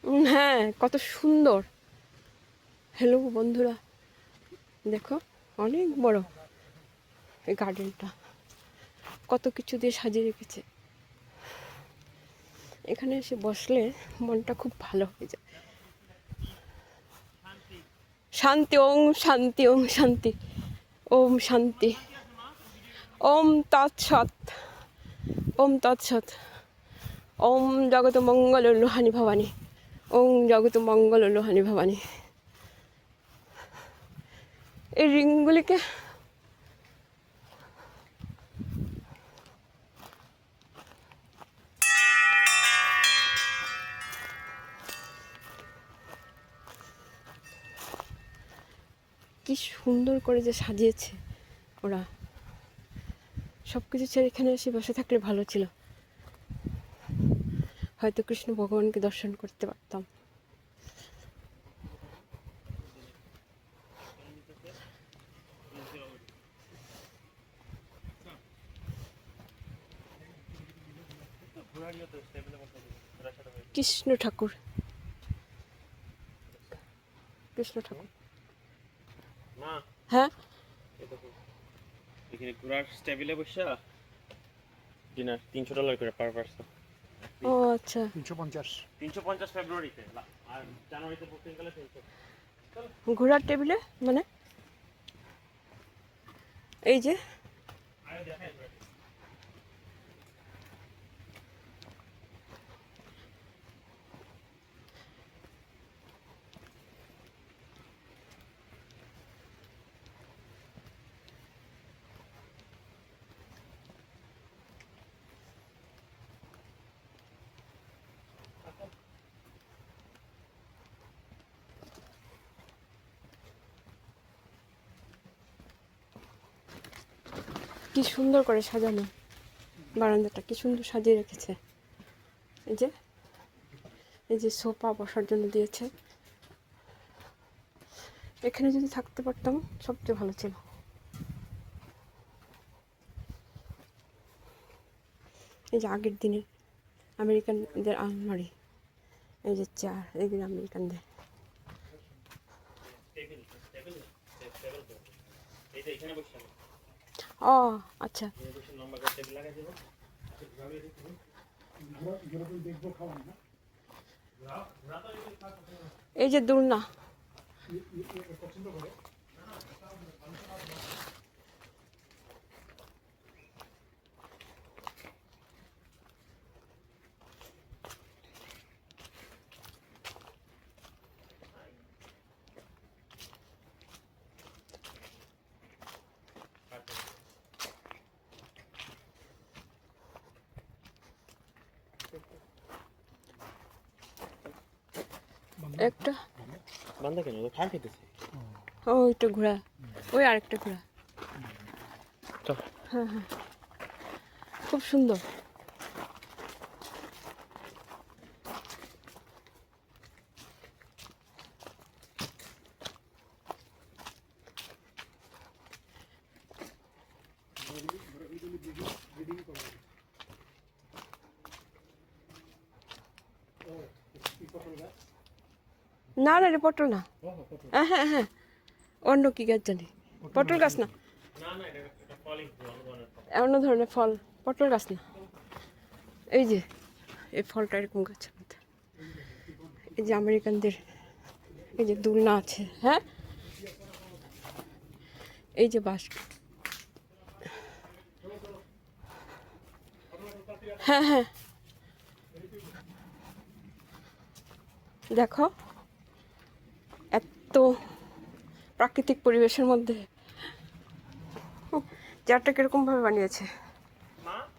হ্যাঁ, কত সুন্দর। হ্যালো বন্ধুরা, দেখো অনেক বড় এই গার্ডেনটা, কত কিছু দিয়ে সাজিয়ে রেখেছে। এখানে এসে বসলে মনটা খুব ভালো হয়ে যায়। শান্তি, ওম শান্তি, ওম শান্তি, ওম শান্তি, ওম তৎসৎ, ওম তৎসৎ, ওম জগত মঙ্গল লোহানি ভবানী, ওম জগত মঙ্গল লোহানি ভবানী। এই রিংগুলিকে কি সুন্দর করে যে সাজিয়েছে ওরা। সব কিছু ছেড়ে এখানে এসে বসে থাকলে ভালো ছিল, হয়তো কৃষ্ণ ভগবানকে দর্শন করতে পারতাম। কৃষ্ণ ঠাকুর, কৃষ্ণ ঠাকুর। হ্যাঁ, এখানে ঘোরার টেবিলে বসে ডিনার $300 করে পার পারসন। ও আচ্ছা, 350 ফেব্রুয়ারিতে, আর জানুয়ারিতে বুকিং করলে 300। ঘোড়ার টেবিলে মানে এই যে কি সুন্দর করে সাজানো বারান্দাটা, কি সুন্দর সাজিয়ে রেখেছে। এই যে, এই যে সোফা বসার জন্য দিয়েছে। এখানে যদি থাকতে পারতাম সবচেয়ে ভালো ছিল। এই যে আগের দিনে আমেরিকানদের আলমারি, এই যে চেয়ার, এগুলো আমেরিকানদের। ও আচ্ছা, এই যে দোলনা, একটা বান্দা কেন খান খেতেছে। ওইটা ঘোড়া, ওই আরেকটা ঘোড়া। চল। হ্যাঁ হ্যাঁ, খুব সুন্দর। না না, রে পটল না। হ্যাঁ হ্যাঁ হ্যাঁ, অন্য কি গাছ জানি, পটল গাছ না, অন্য ধরনের ফল, পটল গাছ না। এই যে এই ফলটা এরকম গাছের মধ্যে। এই যে আমেরিকানদের এই যে দোলনা আছে। হ্যাঁ, এই যে বাস। হ্যাঁ হ্যাঁ, দেখো এত প্রাকৃতিক পরিবেশের মধ্যে চেয়ারটা কিরকম ভাবে বানিয়েছে।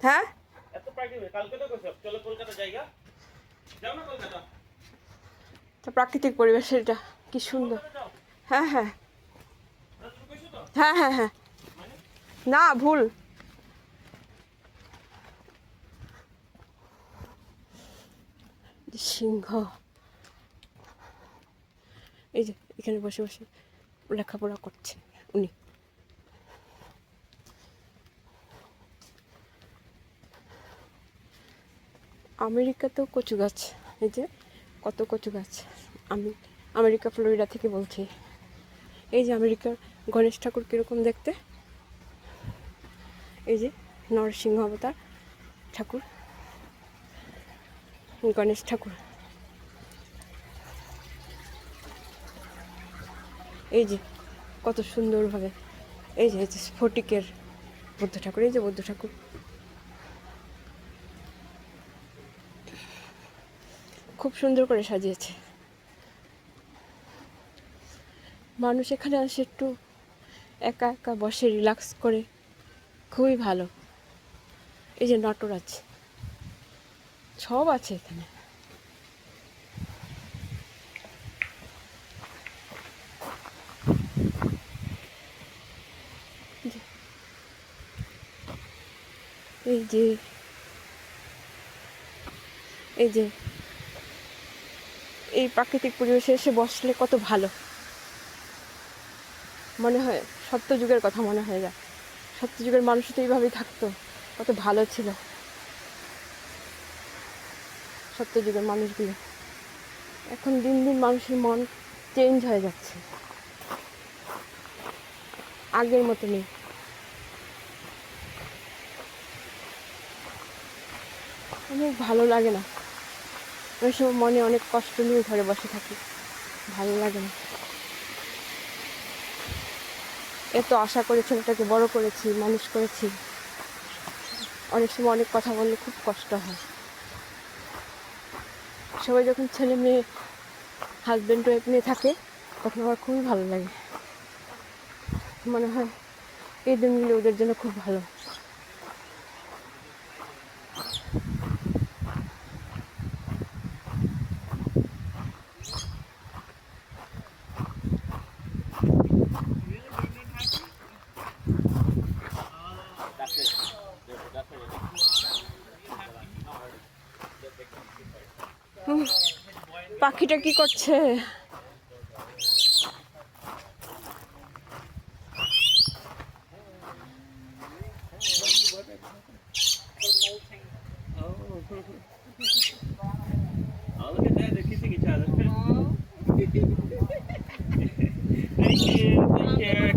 হ্যাঁ, তো প্রাকৃতিক পরিবেশের এটা কি সুন্দর। হ্যাঁ হ্যাঁ হ্যাঁ হ্যাঁ হ্যাঁ, না ভুল। সিংহ, এই যে এখানে বসে বসে লেখাপড়া করছে উনি। আমেরিকাতেও কচু গাছ, এই যে কত কচু গাছ। আমি আমেরিকা ফ্লোরিডা থেকে বলছি। এই যে আমেরিকার গণেশ ঠাকুর কীরকম দেখতে, এই যে নরসিংহ অবতার ঠাকুর, গণেশ ঠাকুর। এই যে কত সুন্দরভাবে, এই যে স্ফটিকের বুদ্ধ ঠাকুর, এই যে বুদ্ধ ঠাকুর। খুব সুন্দর করে সাজিয়েছে। মানুষ এখানে আসে একটু একা একা বসে রিল্যাক্স করে, খুবই ভালো। এই যে নটরাজ, সব আছে এখানে। এই যে এই যে এই প্রাকৃতিক পরিবেশে এসে বসলে কত ভালো মনে হয়, সত্যযুগের কথা মনে হয়ে যায়। সত্যযুগের মানুষ তো এইভাবেই থাকতো, কত ভালো ছিল সত্যযুগের মানুষগুলো। এখন দিন দিন মানুষের মন চেঞ্জ হয়ে যাচ্ছে, আগের মতো নেই। অনেক ভালো লাগে না, ওই সময় মনে অনেক কষ্ট নিয়ে ঘরে বসে থাকি, ভালো লাগে না। এত আশা করে ছেলেটাকে বড় করেছি, মানুষ করেছি, অনেক সময় অনেক কথা বললে খুব কষ্ট হয়। সবাই যখন ছেলে মেয়ে হাজব্যান্ড ওয়াইফ নিয়ে থাকে তখন আমার খুবই ভালো লাগে, মনে হয় এই দিনগুলো ওদের জন্য খুব ভালো। পাখিটা কি করছে? Oh, look at that, they're kissing each other. Thank you, take care.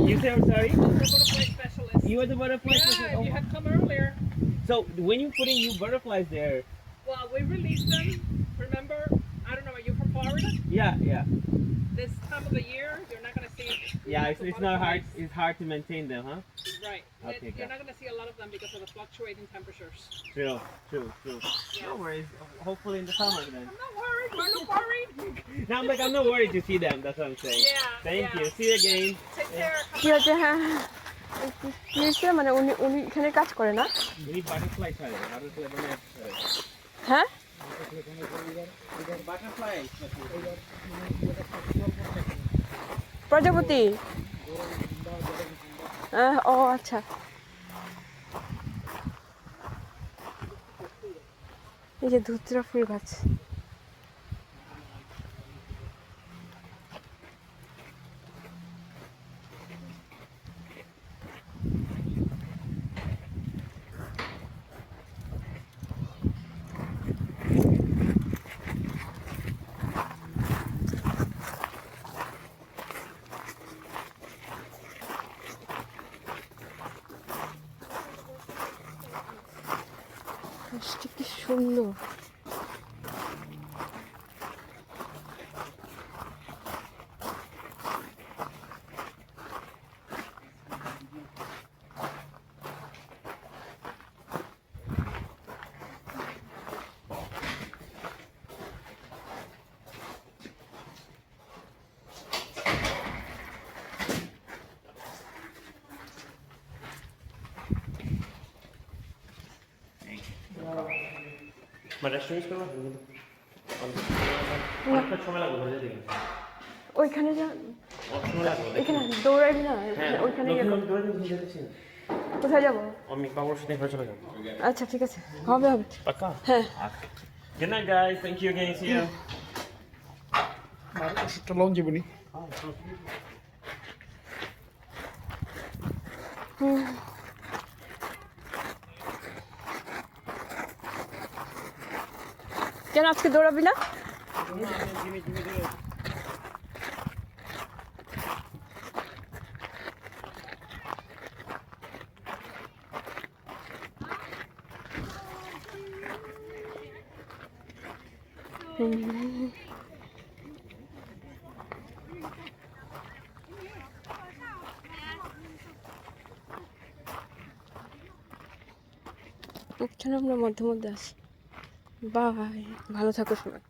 You say I'm sorry? Butterfly specialist. You are the butterfly Yeah, specialist? you had come earlier. So when you putting new butterflies there, Well, we released them. Remember, I don't know, are you from Florida? yeah. This time of the year, you're not going to see. Yeah, lots of it's not hard. butterflies. It's hard to maintain them, huh? Right. Okay, You're got not going to see a lot of them because of the fluctuating temperatures. True. No worries. Hopefully in the summer then. I'm not worried. We're not worried. No, I'm not worried to see them. That's what I'm saying. Yeah. Thank yeah. you. See you again. Take care. কি হচ্ছে? হ্যাঁ, কি হচ্ছে? মানে উনি উনি এখানে কাজ করে না? We butterfly chale. Butterfly bane. হ্যাঁ, Butterfly. প্রজাপতি। ও আচ্ছা, এই যে ধুতরা ফুল গাছ। গাছটা কি সুন্দর। My restaurant is করব অনেকটা সময় লাগবে বুঝে দিন ওইখানে যা, সময় লাগবে এখানে দৌড়াবি না, হ্যাঁ ওইখানে গিয়ে ওখানে দৌড়ে দিন যেতেছি কোথায় যাবো? আমি বাবুর সাথে ঘরে চলে যাব আচ্ছা ঠিক আছে, হবে হবে। পাক্কা হ্যাঁ, Good night guys, thank you again, see you. একটা লঞ্চ জীবনী কেন আজকে দৌড়াবি না? জিমি জিমি দিল। এখানে আমরা মধ্যে মধ্যে আছি। বাই, ভালো থাকো সবাই।